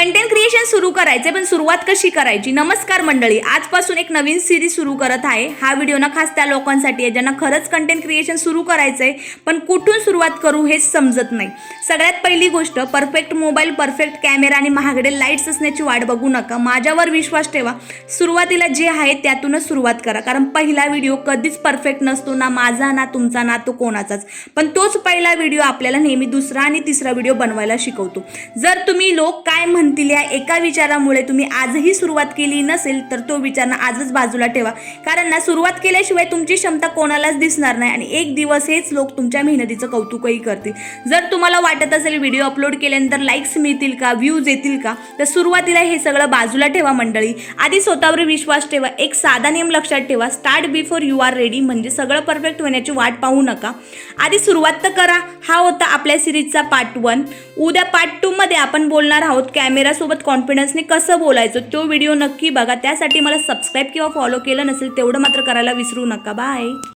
Content creation सुरू करायचे पण सुरुवात कशी करायची। नमस्कार मंडळी, आजपासून एक नवीन सिरीज सुरू करत आहे। हा व्हिडिओ ना खास त्या लोकांसाठी आहे ज्यांना खरंच कंटेंट क्रिएशन सुरू करायचंय पण कुठून सुरुवात करू हेच समजत नाही। सगळ्यात पहिली गोष्ट, परफेक्ट मोबाईल, परफेक्ट कॅमेरा आणि महागडे लाईट्स असण्याची वाट बघू नका। माझ्यावर विश्वास ठेवा, सुरुवातीला जे आहे त्यातूनच सुरुवात करा। कारण पहिला व्हिडिओ कधीच परफेक्ट नसतो, ना माझा ना तुमचा ना तो कोणाचाच, पण तोच पहिला व्हिडिओ आपल्याला नेहमी दुसरा आणि तिसरा व्हिडिओ बनवायला शिकवतो। जर तुम्ही लोक काय म्हणतील या एका विचारामुळे तुम्ही आजही सुरुवात केली नसेल तर तो विचार ना आजच बाजूला ठेवा। कारण ना सुरुवात केल्याशिवाय तुमची क्षमता कोणालाच दिसणार नाही आणि एक दिवस हेच लोक तुमच्या मेहनतीचं कौतुकही करतील। जर तुम्हाला वाटत असेल व्हिडिओ अपलोड केल्यानंतर लाईक्स मिळतील का, व्ह्यूज येतील का, तर सुरुवातीला हे सगळं बाजूला ठेवा मंडळी। आधी स्वतःवर विश्वास ठेवा। एक साधा नियम लक्षात ठेवा, start before you are ready. म्हणजे सगळं परफेक्ट होण्याची वाट पाहू नका, आधी सुरुवात तर करा। हा होता आपल्या सिरीजचा पार्ट 1। उद्या पार्ट 2 मध्ये आपण बोलणार आहोत कॅमेरा सोबत कॉन्फिडन्सने कसं बोलायचं। तो व्हिडिओ नक्की बघा। त्यासाठी मला सबस्क्राईब किंवा फॉलो केलं नसेल तेवढं मात्र करायला विसरू नका। बाय।